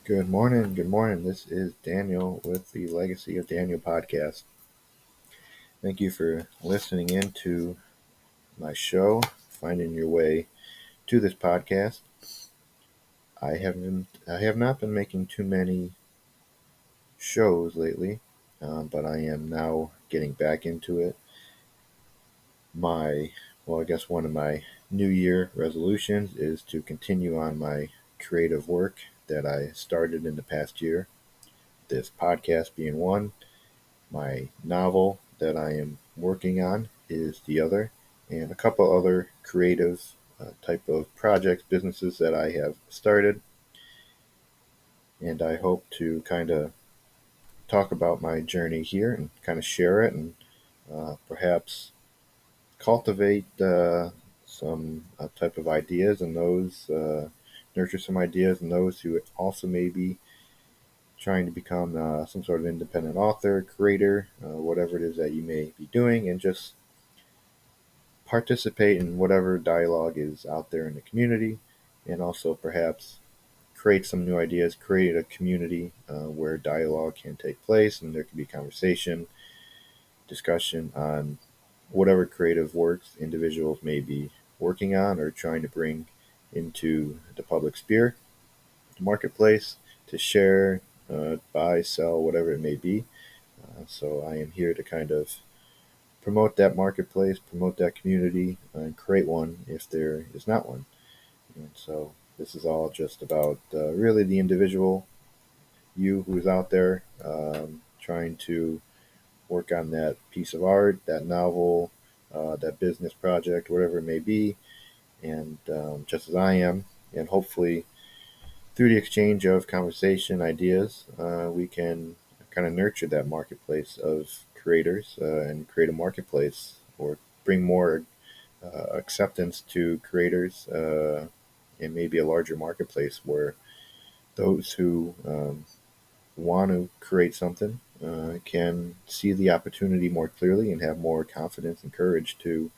Good morning. Good morning. This is Daniel with the Legacy of Daniel podcast. Thank you for listening in to my show, finding your way to this podcast. I have not been making too many shows lately, but I am now getting back into it. I guess one of my New Year resolutions is to continue on my creative work that I started in the past year. This podcast being one. My novel that I am working on is the other, and a couple other creative type of projects, businesses that I have started. And I hope to kind of talk about my journey here and kind of share it and perhaps cultivate some type of ideas and nurture some ideas in those who also may be trying to become some sort of independent author, creator, whatever it is that you may be doing, and just participate in whatever dialogue is out there in the community, and also perhaps create some new ideas, create a community where dialogue can take place and there can be conversation, discussion on whatever creative works individuals may be working on or trying to bring into the public sphere, the marketplace, to share, buy, sell, whatever it may be. So I am here to kind of promote that marketplace, promote that community, and create one if there is not one. And so this is all just about really the individual, you who's out there trying to work on that piece of art, that novel, that business project, whatever it may be, and just as I am. And hopefully, through the exchange of conversation, ideas, we can kind of nurture that marketplace of creators and create a marketplace or bring more acceptance to creators and maybe a larger marketplace where those who want to create something can see the opportunity more clearly and have more confidence and courage to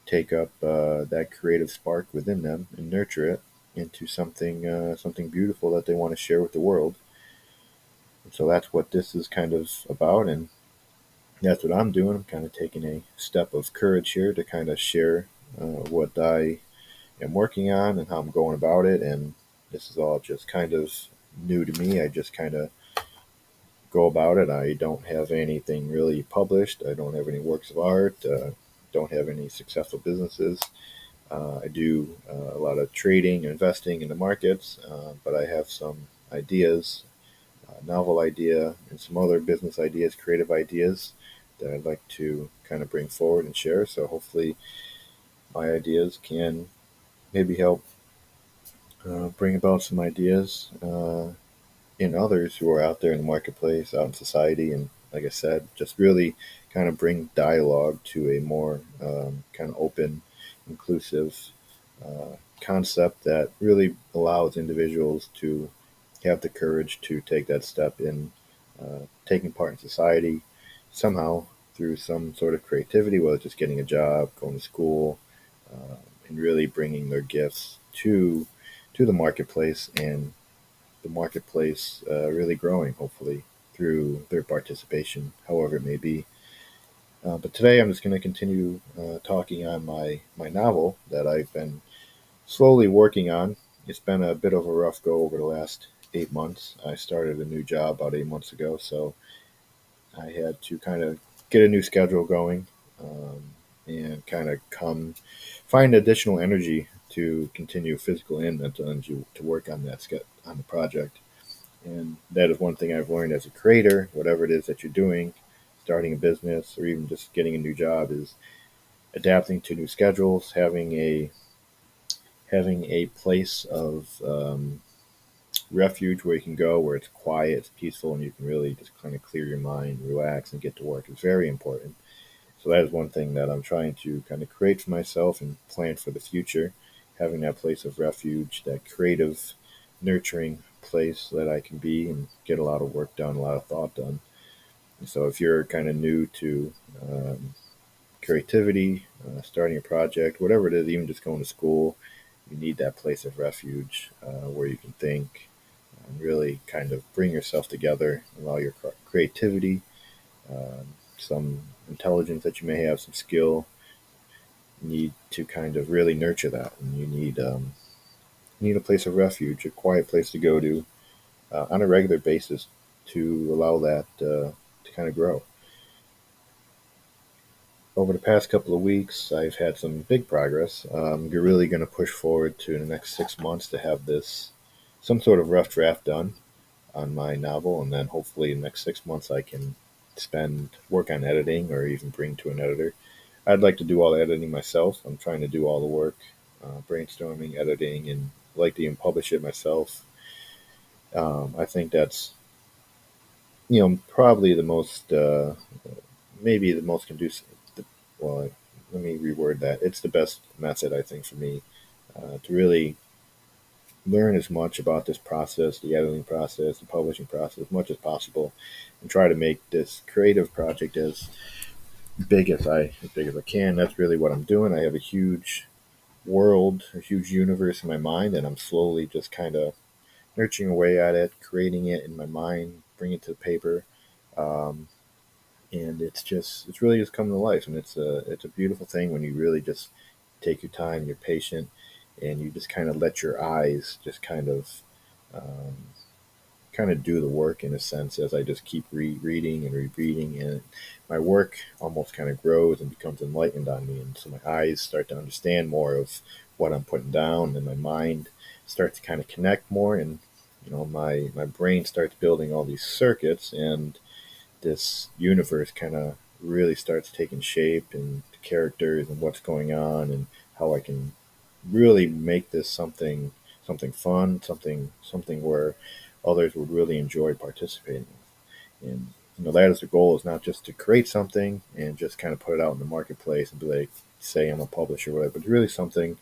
take up that creative spark within them and nurture it into something beautiful that they want to share with the world. And so that's what this is kind of about, and that's what I'm doing. I'm kind of taking a step of courage here to kind of share what I am working on and how I'm going about it. And this is all just kind of new to me. I just kind of go about it. I don't have anything really published. I don't have any works of art. Don't have any successful businesses. I do a lot of trading and investing in the markets, but I have some ideas, novel idea, and some other business ideas, creative ideas that I'd like to kind of bring forward and share. So hopefully, my ideas can maybe help bring about some ideas in others who are out there in the marketplace, out in society, and like I said, just really kind of bring dialogue to a more kind of open, inclusive concept that really allows individuals to have the courage to take that step in taking part in society somehow through some sort of creativity, whether it's just getting a job, going to school, uh, and really bringing their gifts to the marketplace and the marketplace really growing, hopefully, through their participation, however it may be. But today I'm just going to continue talking on my novel that I've been slowly working on. It's been a bit of a rough go over the last 8 months. I started a new job about 8 months ago, so I had to kind of get a new schedule going and kind of come find additional energy to continue physical and mental energy to work on on the project. And that is one thing I've learned as a creator, whatever it is that you're doing, starting a business or even just getting a new job, is adapting to new schedules, having a place of refuge where you can go, where it's quiet, it's peaceful, and you can really just kind of clear your mind, relax, and get to work. It's very important. So that is one thing that I'm trying to kind of create for myself and plan for the future, having that place of refuge, that creative, nurturing place that I can be and get a lot of work done, a lot of thought done. And so if you're kind of new to creativity, starting a project, whatever it is, even just going to school, you need that place of refuge where you can think, and really kind of bring yourself together, allow your creativity, some intelligence that you may have, some skill. You need to kind of really nurture that, and you need a place of refuge, a quiet place to go to on a regular basis to allow that to kind of grow. Over the past couple of weeks, I've had some big progress. You're really going to push forward to the next 6 months to have this some sort of rough draft done on my novel, and then hopefully in the next 6 months I can spend work on editing or even bring to an editor. I'd like to do all the editing myself. I'm trying to do all the work, brainstorming, editing, and like to even publish it myself. I think that's probably the most maybe the most conducive. Well, let me reword that. It's the best method I think for me to really learn as much about this process, the editing process, the publishing process, as much as possible, and try to make this creative project as big as I can. That's really what I'm doing. I have a huge world, a huge universe in my mind, and I'm slowly just kind of nurturing away at it, creating it in my mind, bringing it to the paper. Um, and it's really just coming to life, and it's a beautiful thing when you really just take your time, you're patient, and you just kind of let your eyes just um, kind of do the work in a sense as I just keep reading and rereading, and my work almost kind of grows and becomes enlightened on me, and so my eyes start to understand more of what I'm putting down, and my mind starts to kind of connect more, and my brain starts building all these circuits, and this universe kind of really starts taking shape and the characters and what's going on and how I can really make this something fun, something where others would really enjoy participating with. And that is the goal, is not just to create something and just kind of put it out in the marketplace and be like, say I'm a publisher or whatever, but really something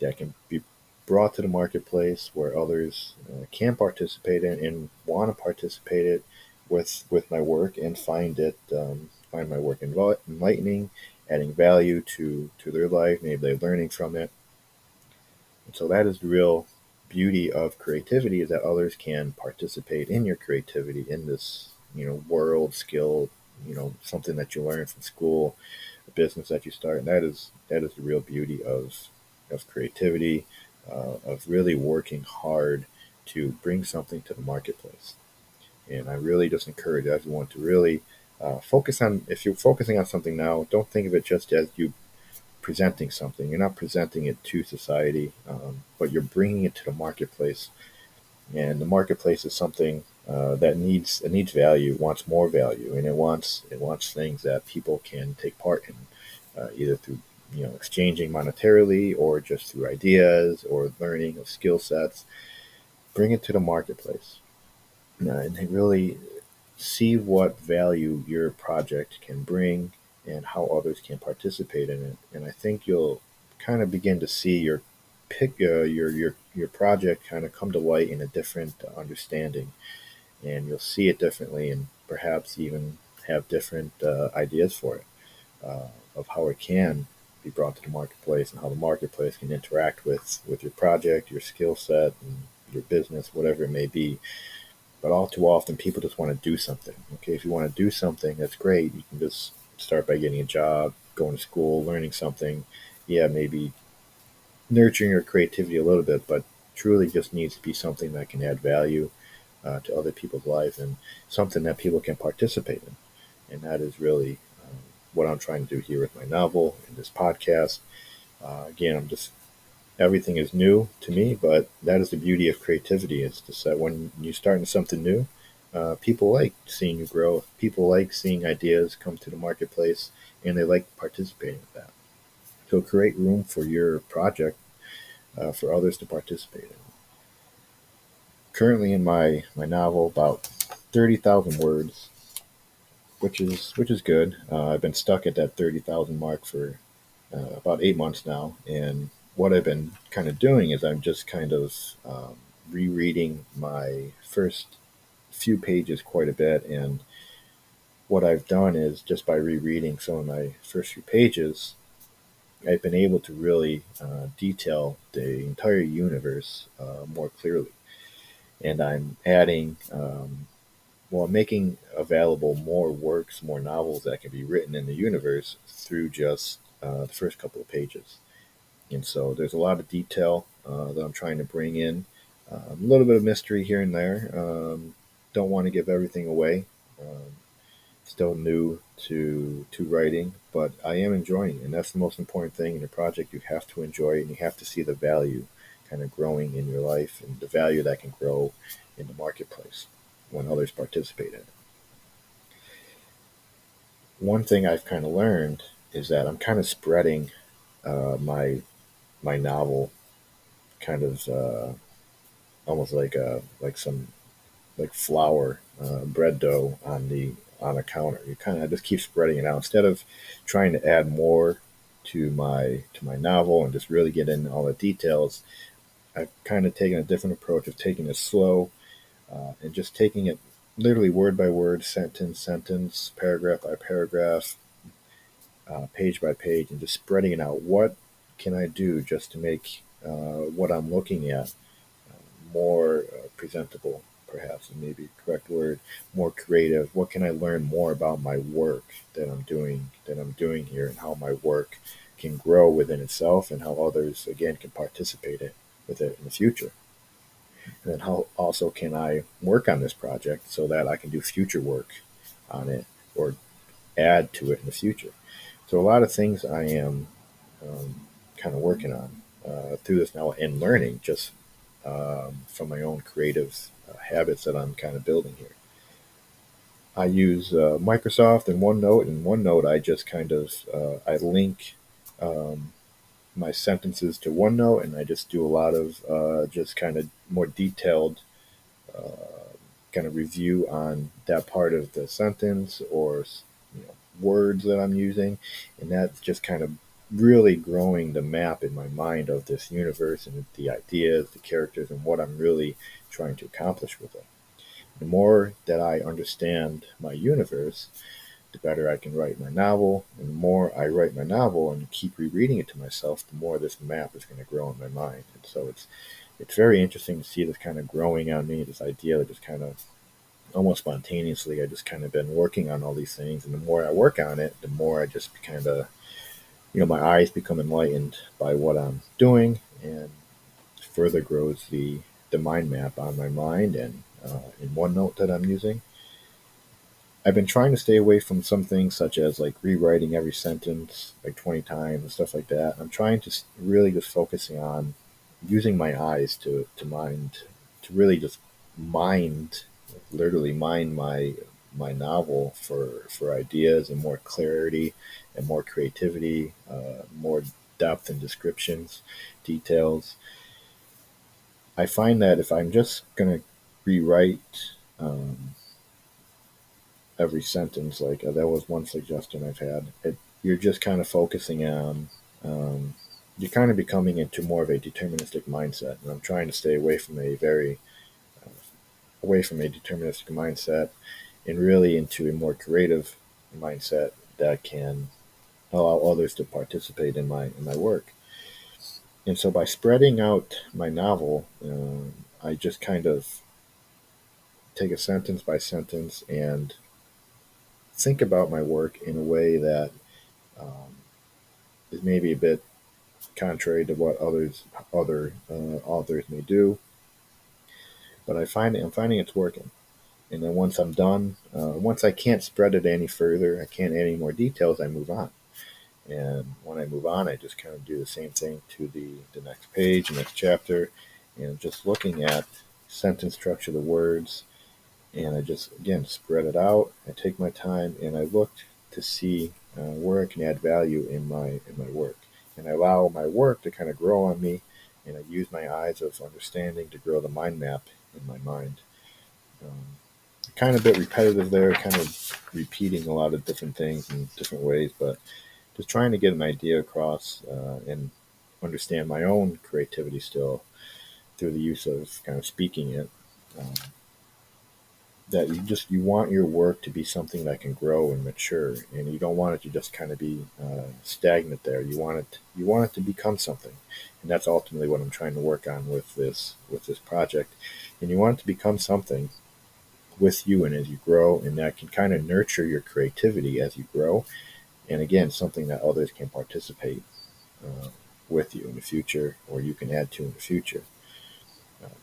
that can be brought to the marketplace where others can participate in and want to participate it with my work and find my work enlightening, adding value to their life. Maybe they're learning from it, and so that is the real beauty of creativity, is that others can participate in your creativity in this world skill, something that you learn from school, a business that you start. And that is the real beauty of creativity, of really working hard to bring something to the marketplace. And I really just encourage everyone to really focus on, if you're focusing on something now, don't think of it just as you presenting something. You're not presenting it to society, but you're bringing it to the marketplace. And the marketplace is something that needs value, wants more value, and it wants things that people can take part in, either through exchanging monetarily or just through ideas or learning of skill sets. Bring it to the marketplace, and they really see what value your project can bring and how others can participate in it. And I think you'll kind of begin to see your project kind of come to light in a different understanding, and you'll see it differently, and perhaps even have different ideas for it, of how it can be brought to the marketplace and how the marketplace can interact with your project, your skill set, and your business, whatever it may be. But all too often, people just want to do something. Okay, if you want to do something, that's great. You can just start by getting a job, going to school, learning something. Yeah, maybe nurturing your creativity a little bit, but truly just needs to be something that can add value to other people's lives, and something that people can participate in. And that is really what I'm trying to do here with my novel and this podcast. Again, everything is new to me, but that is the beauty of creativity. Is to say, when you start in something new, people like seeing you grow. People like seeing ideas come to the marketplace, and they like participating with that. So create room for your project for others to participate in. Currently in my novel, about 30,000 words, which is good. I've been stuck at that 30,000 mark for about 8 months now, and what I've been kind of doing is I'm just kind of rereading my first few pages quite a bit. And what I've done is, just by rereading some of my first few pages, I've been able to really detail the entire universe more clearly. and I'm adding, well, making available more works, more novels that can be written in the universe through just the first couple of pages. And so there's a lot of detail that I'm trying to bring in, a little bit of mystery here and there. Don't want to give everything away. Um, Still new to writing, but I am enjoying it, and that's the most important thing in a project. You have to enjoy it, and you have to see the value kind of growing in your life, and the value that can grow in the marketplace when others participate in it. One thing I've kind of learned is that I'm kind of spreading my novel, kind of almost like some like flour, bread dough on a counter. You kind of just keep spreading it out instead of trying to add more to my novel and just really get in all the details. I've kind of taken a different approach of taking it slow and just taking it literally word by word, sentence, paragraph by paragraph, page by page, and just spreading it out. What can I do just to make what I'm looking at more presentable, perhaps, and maybe correct word, more creative? What can I learn more about my work that I'm doing here, and how my work can grow within itself, and how others again can participate with it in the future? And then how also can I work on this project so that I can do future work on it or add to it in the future? So a lot of things I am kind of working on through this now and learning just from my own creative habits that I'm kind of building here. I use Microsoft and OneNote. In OneNote, I just kind of I link um, my sentences to OneNote, and I just do a lot of just kind of more detailed kind of review on that part of the sentence or words that I'm using, and that's just kind of really growing the map in my mind of this universe and the ideas, the characters, and what I'm really trying to accomplish with it. The more that I understand my universe, the better I can write my novel. And the more I write my novel and keep rereading it to myself, the more this map is going to grow in my mind. And so it's very interesting to see this kind of growing on me, this idea that just kind of almost spontaneously, I just kind of been working on all these things. And the more I work on it, the more I just kind of, my eyes become enlightened by what I'm doing, and further grows the mind map on my mind and in OneNote that I'm using. I've been trying to stay away from some things such as like rewriting every sentence like 20 times and stuff like that. I'm trying to really just focusing on using my eyes to mind, to really just mind, literally mind my novel for ideas and more clarity and more creativity, more depth and descriptions, details. I find that if I'm just going to rewrite every sentence. Like that was one suggestion I've had. You're just kind of focusing on. Um, you're kind of becoming into more of a deterministic mindset, and I'm trying to stay away from a deterministic mindset, and really into a more creative mindset that can allow others to participate in my work. And so by spreading out my novel, I just kind of take a sentence by sentence and think about my work in a way that um, is maybe a bit contrary to what other authors may do. But I'm finding it's working. And then once I'm done, once I can't spread it any further, I can't add any more details, I move on. And when I move on, I just kind of do the same thing to the next page, next chapter, and just looking at sentence structure, the words, and I just again spread it out. I take my time and I look to see where I can add value in my work, and I allow my work to kind of grow on me, and I use my eyes of understanding to grow the mind map in my mind. Um, Kind of a bit repetitive there, kind of repeating a lot of different things in different ways, but just trying to get an idea across and understand my own creativity still through the use of kind of speaking it. Um, that you want your work to be something that can grow and mature, and you don't want it to just kind of be stagnant there. You want it to become something, and that's ultimately what I'm trying to work on with this project. And you want it to become something with you and as you grow, and that can kind of nurture your creativity as you grow. And again, something that others can participate uh, with you in the future, or you can add to in the future.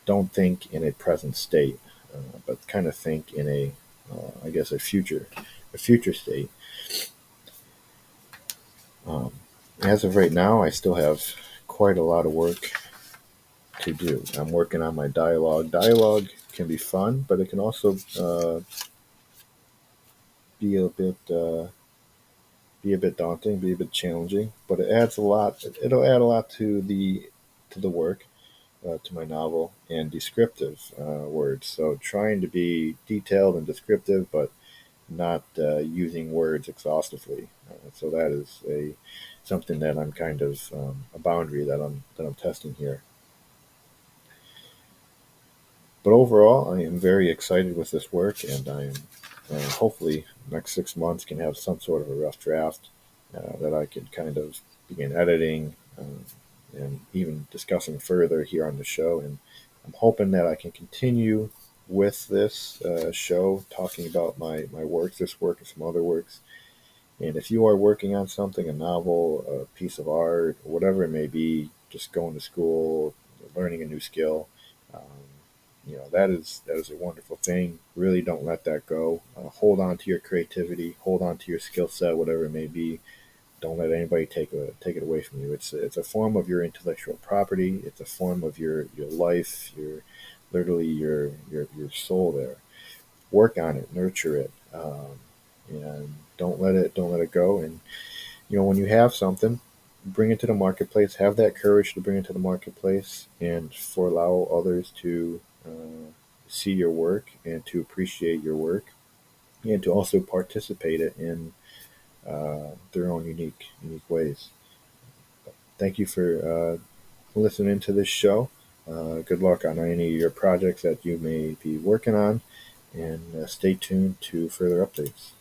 Don't think in a present state, but kind of think in I guess, a future state. Um, as of right now, I still have quite a lot of work to do. I'm working on my dialogue. Dialogue can be fun, but it can also be a bit be a bit daunting, be a bit challenging. But it adds a lot. It'll add a lot to the work, to my novel, and descriptive words. So trying to be detailed and descriptive, but not using words exhaustively. So that is a something that I'm kind of a boundary that I'm testing here. But overall, I am very excited with this work, and I am hopefully next 6 months can have some sort of a rough draft that I can kind of begin editing and even discussing further here on the show. And I'm hoping that I can continue with this show, talking about my works, this work, and some other works. And if you are working on something, a novel, a piece of art, whatever it may be, just going to school, learning a new skill, um, that is a wonderful thing. Really, don't let that go. Hold on to your creativity. Hold on to your skill set, whatever it may be. Don't let anybody take it away from you. It's a form of your intellectual property. It's a form of your life. Your literally your soul there. Work on it. Nurture it. And don't let it go. And when you have something, bring it to the marketplace. Have that courage to bring it to the marketplace, and for allow others to see your work and to appreciate your work, and to also participate it in their own unique ways. Thank you for listening to this show. Good luck on any of your projects that you may be working on, and stay tuned to further updates.